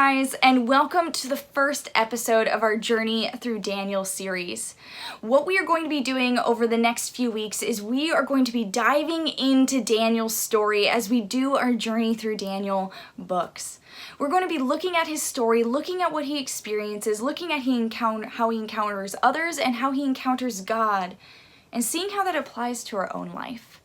guys, and welcome to the first episode of our Journey Through Daniel series. What we are going to be doing over the next few weeks is we are going to be diving into Daniel's story as we do our Journey Through Daniel books. We're going to be looking at his story, looking at what he experiences, looking at how he encounters others and how he encounters God, and seeing how that applies to our own life.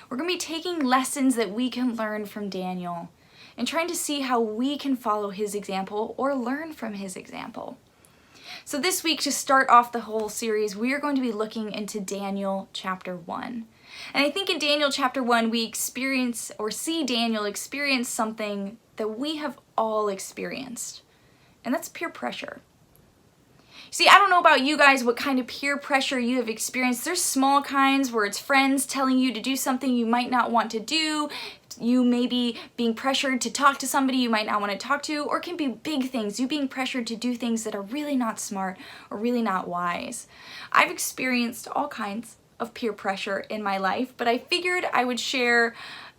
We're going to be taking lessons that we can learn from Daniel and trying to see how we can follow his example or learn from his example. So this week, to start off the whole series, we are going to be looking into Daniel chapter 1. And I think in Daniel chapter 1, we experience or see Daniel experience something that we have all experienced, and that's peer pressure. See, I don't know about you guys, what kind of peer pressure you have experienced. There's small kinds where it's friends telling you to do something you might not want to do. You may be being pressured to talk to somebody you might not want to talk to, or it can be big things, you being pressured to do things that are really not smart or really not wise. I've experienced all kinds of peer pressure in my life, but I figured I would share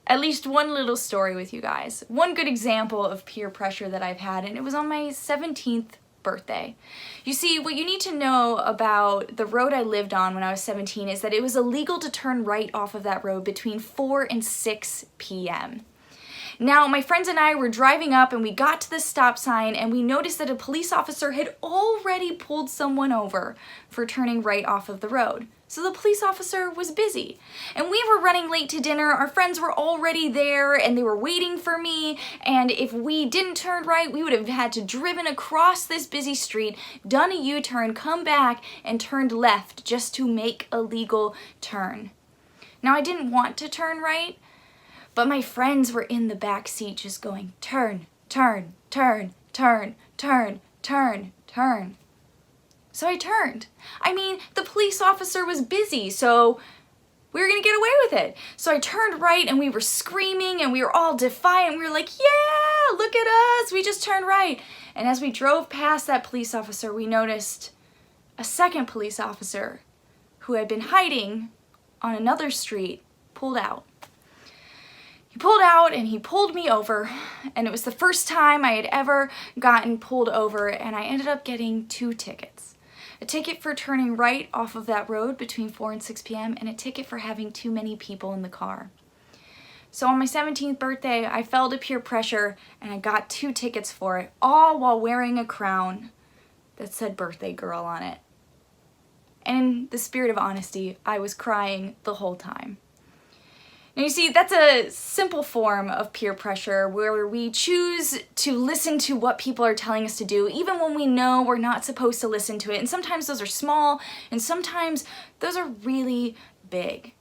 at least one little story with you guys. One good example of peer pressure that I've had, and it was on my 17th birthday. You see, what you need to know about the road I lived on when I was 17 is that it was illegal to turn right off of that road between 4 and 6 p.m. Now, my friends and I were driving up and we got to the stop sign and we noticed that a police officer had already pulled someone over for turning right off of the road. So the police officer was busy. And we were running late to dinner, our friends were already there and they were waiting for me, and if we didn't turn right, we would have had to driven across this busy street, done a U-turn, come back, and turned left just to make a legal turn. Now, I didn't want to turn right, but my friends were in the back seat just going, turn, turn, turn, turn, turn, turn, turn. So I turned. I mean, the police officer was busy, so we were gonna get away with it. So I turned right and we were screaming and we were all defiant. We were like, yeah, look at us, we just turned right. And as we drove past that police officer, we noticed a second police officer who had been hiding on another street pulled out. He pulled out and he pulled me over, and it was the first time I had ever gotten pulled over, and I ended up getting 2 tickets. A ticket for turning right off of that road between 4 and 6 p.m. and a ticket for having too many people in the car. So on my 17th birthday, I fell to peer pressure and I got 2 tickets for it, all while wearing a crown that said birthday girl on it. And in the spirit of honesty, I was crying the whole time. Now you see, that's a simple form of peer pressure where we choose to listen to what people are telling us to do, even when we know we're not supposed to listen to it. And sometimes those are small, and sometimes those are really big.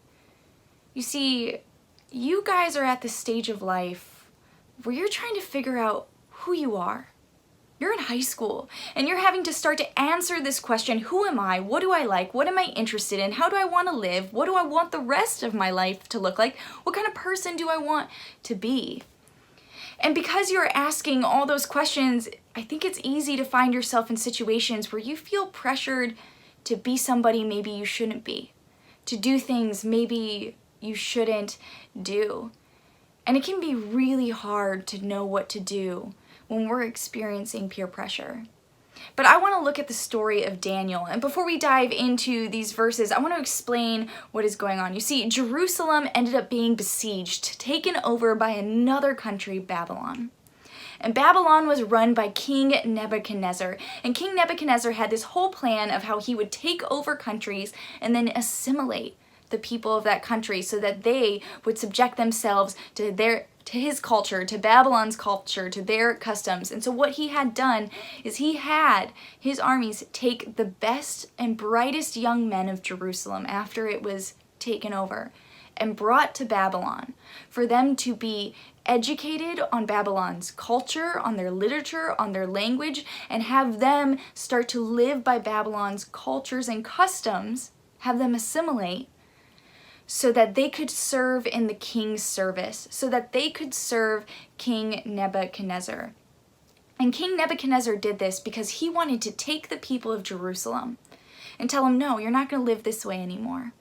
You see, you guys are at this stage of life where you're trying to figure out who you are. You're in high school, and you're having to start to answer this question, who am I? What do I like? What am I interested in? How do I want to live? What do I want the rest of my life to look like? What kind of person do I want to be? And because you're asking all those questions, I think it's easy to find yourself in situations where you feel pressured to be somebody maybe you shouldn't be, to do things maybe you shouldn't do. And it can be really hard to know what to do when we're experiencing peer pressure. But I want to look at the story of Daniel. And before we dive into these verses, I want to explain what is going on. You see, Jerusalem ended up being besieged, taken over by another country, Babylon. And Babylon was run by King Nebuchadnezzar. And King Nebuchadnezzar had this whole plan of how he would take over countries and then assimilate the people of that country so that they would subject themselves to his culture, to Babylon's culture, to their customs. And so what he had done is he had his armies take the best and brightest young men of Jerusalem after it was taken over and brought to Babylon for them to be educated on Babylon's culture, on their literature, on their language, and have them start to live by Babylon's cultures and customs, have them assimilate, so that they could serve in the king's service, so that they could serve King Nebuchadnezzar. And King Nebuchadnezzar did this because he wanted to take the people of Jerusalem and tell them, no, you're not going to live this way anymore.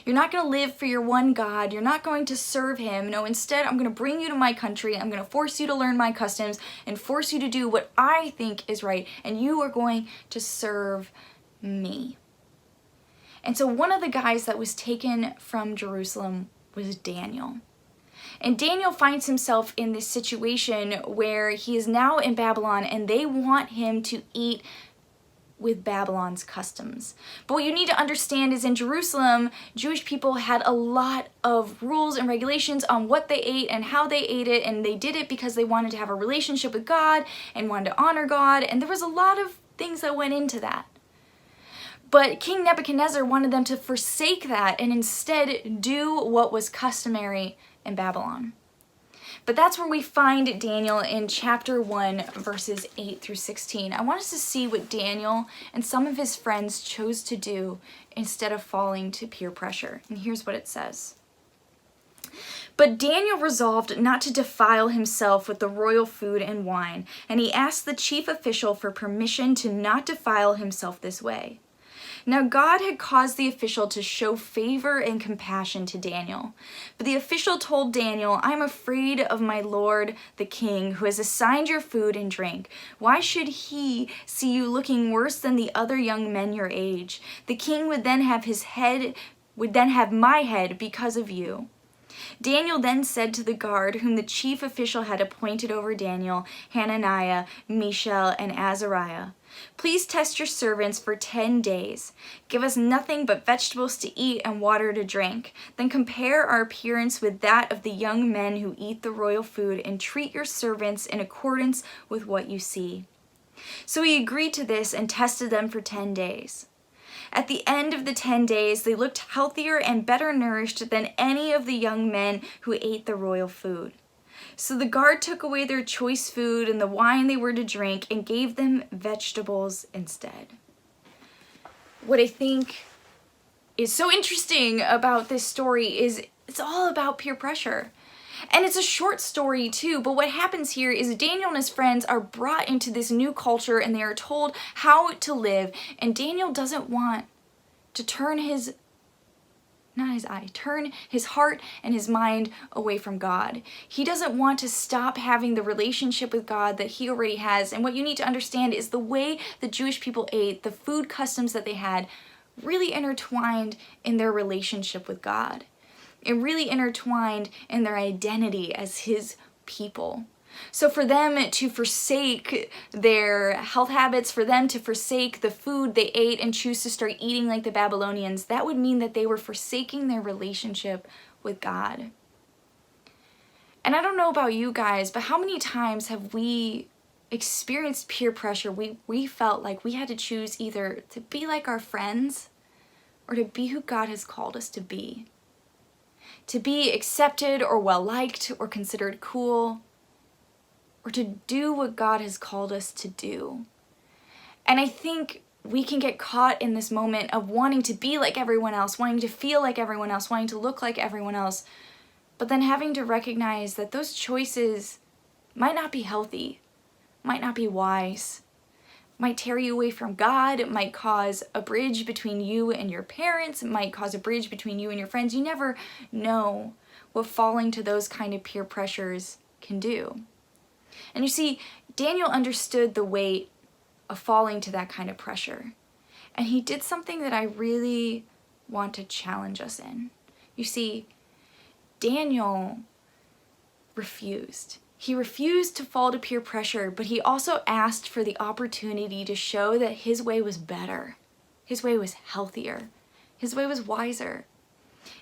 You're not going to live for your one God. You're not going to serve him. No, instead, I'm going to bring you to my country. I'm going to force you to learn my customs and force you to do what I think is right. And you are going to serve me. And so one of the guys that was taken from Jerusalem was Daniel. And Daniel finds himself in this situation where he is now in Babylon and they want him to eat with Babylon's customs. But what you need to understand is in Jerusalem, Jewish people had a lot of rules and regulations on what they ate and how they ate it, and they did it because they wanted to have a relationship with God and wanted to honor God, and there was a lot of things that went into that. But King Nebuchadnezzar wanted them to forsake that and instead do what was customary in Babylon. But that's where we find Daniel in chapter 1, verses 8 through 16. I want us to see what Daniel and some of his friends chose to do instead of falling to peer pressure. And here's what it says. But Daniel resolved not to defile himself with the royal food and wine, and he asked the chief official for permission to not defile himself this way. Now God had caused the official to show favor and compassion to Daniel. But the official told Daniel, "I am afraid of my lord the king, who has assigned your food and drink. Why should he see you looking worse than the other young men your age? The king would then have my head because of you." Daniel then said to the guard, whom the chief official had appointed over Daniel, Hananiah, Mishael, and Azariah, "Please test your servants for 10 days. Give us nothing but vegetables to eat and water to drink. Then compare our appearance with that of the young men who eat the royal food and treat your servants in accordance with what you see." So he agreed to this and tested them for 10 days. At the end of the 10 days, they looked healthier and better nourished than any of the young men who ate the royal food. So the guard took away their choice food and the wine they were to drink and gave them vegetables instead. What I think is so interesting about this story is it's all about peer pressure. And it's a short story too, but what happens here is Daniel and his friends are brought into this new culture and they are told how to live, and Daniel doesn't want to turn his heart and his mind away from God. He doesn't want to stop having the relationship with God that he already has. And what you need to understand is the way the Jewish people ate, the food customs that they had, really intertwined in their relationship with God. It really intertwined in their identity as his people. So for them to forsake their health habits, for them to forsake the food they ate and choose to start eating like the Babylonians, that would mean that they were forsaking their relationship with God. And I don't know about you guys, but how many times have we experienced peer pressure? We felt like we had to choose either to be like our friends or to be who God has called us to be. To be accepted or well-liked or considered cool, or to do what God has called us to do. And I think we can get caught in this moment of wanting to be like everyone else, wanting to feel like everyone else, wanting to look like everyone else, but then having to recognize that those choices might not be healthy, might not be wise, might tear you away from God. It might cause a bridge between you and your parents. It might cause a bridge between you and your friends. You never know what falling to those kind of peer pressures can do. And you see, Daniel understood the weight of falling to that kind of pressure. And he did something that I really want to challenge us in. You see, Daniel refused. He refused to fall to peer pressure, but he also asked for the opportunity to show that his way was better. His way was healthier. His way was wiser.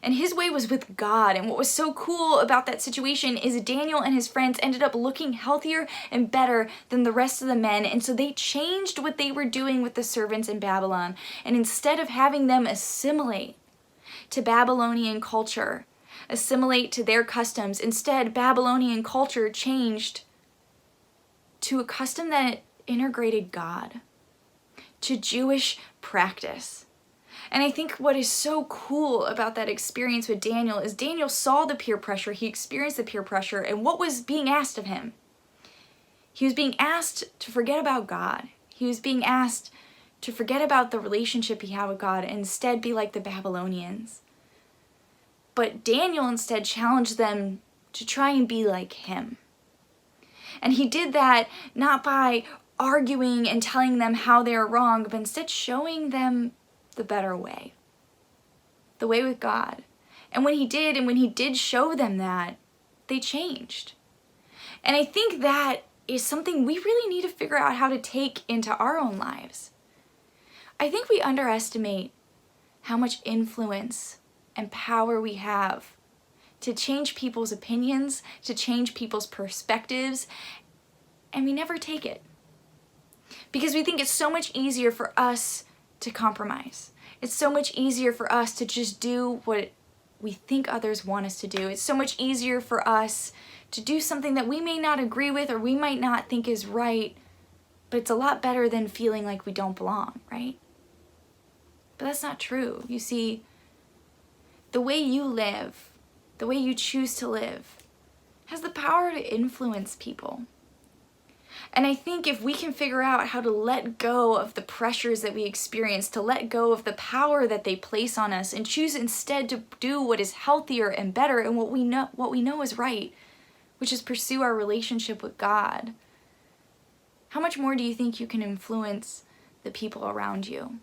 And his way was with God. And what was so cool about that situation is Daniel and his friends ended up looking healthier and better than the rest of the men. And so they changed what they were doing with the servants in Babylon. And instead of having them assimilate to Babylonian culture, assimilate to their customs, instead Babylonian culture changed to a custom that integrated God, to Jewish practice. And I think what is so cool about that experience with Daniel is Daniel saw the peer pressure, he experienced the peer pressure, and what was being asked of him? He was being asked to forget about God. He was being asked to forget about the relationship he had with God and instead be like the Babylonians, But Daniel instead challenged them to try and be like him. And he did that not by arguing and telling them how they are wrong, but instead showing them the better way. The way with God. And when he did show them that, they changed. And I think that is something we really need to figure out how to take into our own lives. I think we underestimate how much influence and power we have to change people's opinions, to change people's perspectives, and we never take it. Because we think it's so much easier for us to compromise. It's so much easier for us to just do what we think others want us to do. It's so much easier for us to do something that we may not agree with or we might not think is right, but it's a lot better than feeling like we don't belong, right? But that's not true. You see, the way you live, the way you choose to live, has the power to influence people. And I think if we can figure out how to let go of the pressures that we experience, to let go of the power that they place on us, and choose instead to do what is healthier and better and what we know is right, which is pursue our relationship with God, how much more do you think you can influence the people around you?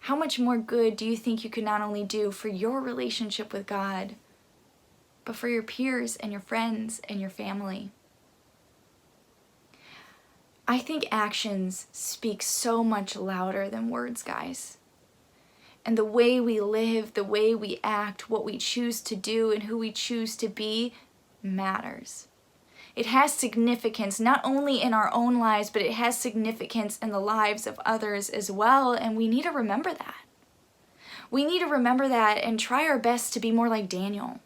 How much more good do you think you could not only do for your relationship with God, but for your peers and your friends and your family? I think actions speak so much louder than words, guys. And the way we live, the way we act, what we choose to do, and who we choose to be matters. It has significance not only in our own lives, but it has significance in the lives of others as well, and we need to remember that. We need to remember that and try our best to be more like Daniel.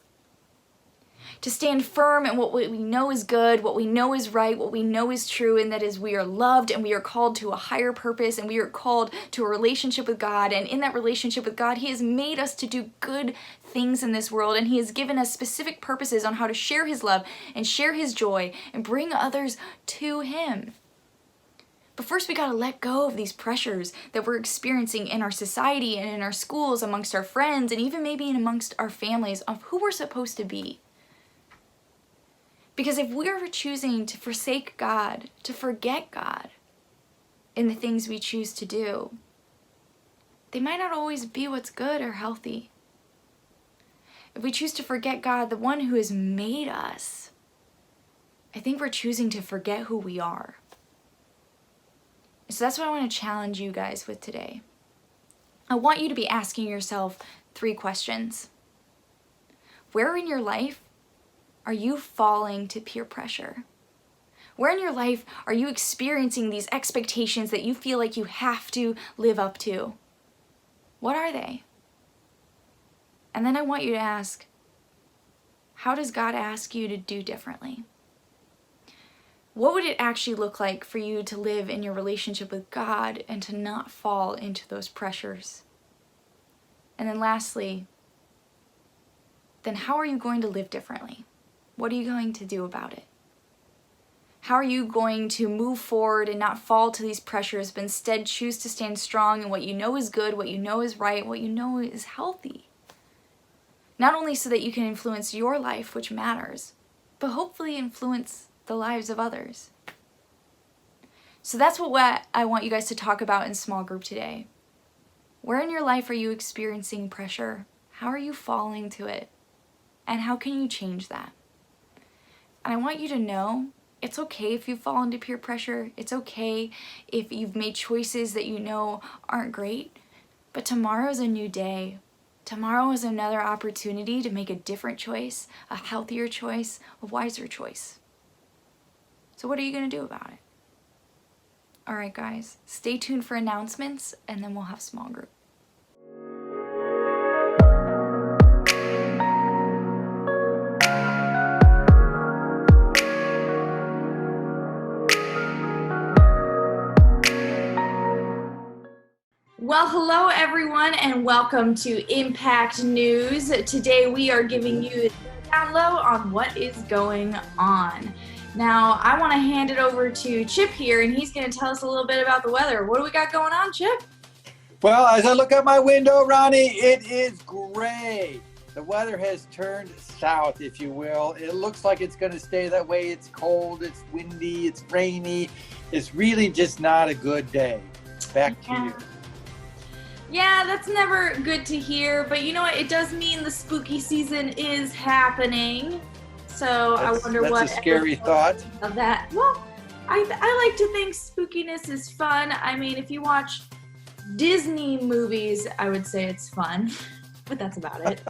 To stand firm in what we know is good, what we know is right, what we know is true, and that is we are loved and we are called to a higher purpose and we are called to a relationship with God. And in that relationship with God, He has made us to do good things in this world, and He has given us specific purposes on how to share His love and share His joy and bring others to Him. But first we got to let go of these pressures that we're experiencing in our society and in our schools, amongst our friends, and even maybe amongst our families of who we're supposed to be. Because if we're choosing to forsake God, to forget God in the things we choose to do, they might not always be what's good or healthy. If we choose to forget God, the one who has made us, I think we're choosing to forget who we are. So that's what I want to challenge you guys with today. I want you to be asking yourself 3 questions. Where in your life are you falling to peer pressure? Where in your life are you experiencing these expectations that you feel like you have to live up to? What are they? And then I want you to ask, how does God ask you to do differently? What would it actually look like for you to live in your relationship with God and to not fall into those pressures? And then lastly, then how are you going to live differently? What are you going to do about it? How are you going to move forward and not fall to these pressures, but instead choose to stand strong in what you know is good, what you know is right, what you know is healthy? Not only so that you can influence your life, which matters, but hopefully influence the lives of others. So that's what I want you guys to talk about in small group today. Where in your life are you experiencing pressure? How are you falling to it? And how can you change that? And I want you to know it's okay if you fall into peer pressure. It's okay if you've made choices that you know aren't great. But tomorrow is a new day. Tomorrow is another opportunity to make a different choice, a healthier choice, a wiser choice. So what are you going to do about it? All right, guys, stay tuned for announcements, and then we'll have small group. Well, hello everyone, and welcome to Impact News. Today we are giving you a down low on what is going on. Now, I want to hand it over to Chip here, and he's going to tell us a little bit about the weather. What do we got going on, Chip? Well, as I look out my window, Ronnie, it is gray. The weather has turned south, if you will. It looks like it's going to stay that way. It's cold, it's windy, it's rainy. It's really just not a good day. Back to you. Yeah, that's never good to hear, but you know what? It does mean the spooky season is happening. So I wonder what. That's a scary thought. Of that. Well, I like to think spookiness is fun. I mean, if you watch Disney movies, I would say it's fun, but that's about it.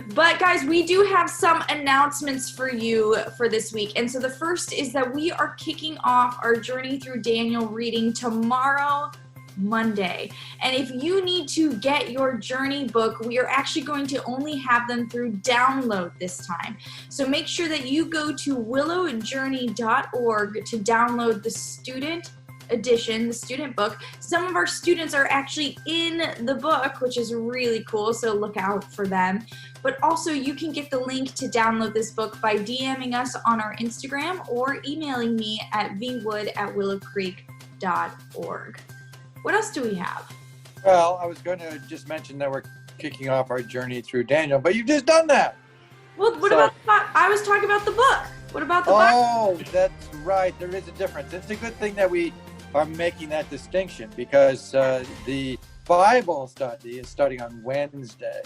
But guys, we do have some announcements for you for this week. And so the first is that we are kicking off our Journey Through Daniel reading tomorrow, Monday. And if you need to get your journey book, we are actually going to only have them through download this time. So make sure that you go to willowjourney.org to download the student edition, the student book. Some of our students are actually in the book, which is really cool, so look out for them. But also you can get the link to download this book by DMing us on our Instagram or emailing me at vwood@willowcreek.org. What else do we have? Well, I was going to just mention that we're kicking off our journey through Daniel, but you've just done that. Well, what about the book? I was talking about the book. What about the book? Oh, that's right. There is a difference. It's a good thing that we are making that distinction because the Bible study is starting on Wednesday.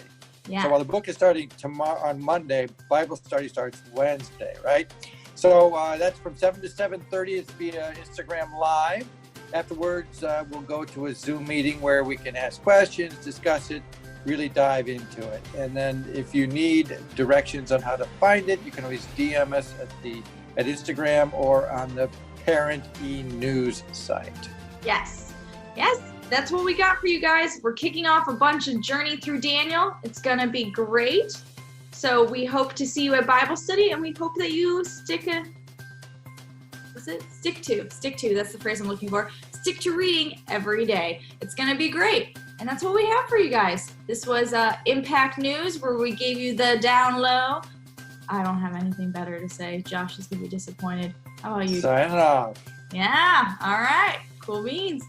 Yeah. So while the book is starting tomorrow on Monday, Bible study starts Wednesday, right? So that's from 7 to 7:30. It's via Instagram Live. Afterwards, we'll go to a Zoom meeting where we can ask questions, discuss it, really dive into it. And then if you need directions on how to find it, you can always DM us at Instagram or on the Parent E-News site. Yes. That's what we got for you guys. We're kicking off a bunch of Journey Through Daniel. It's going to be great. So we hope to see you at Bible study, and we hope that you stick to, that's the phrase I'm looking for. Stick to reading every day. It's going to be great. And that's what we have for you guys. This was Impact News, where we gave you the down low. I don't have anything better to say. Josh is going to be disappointed. How about you? Signing off. Yeah. All right. Cool beans.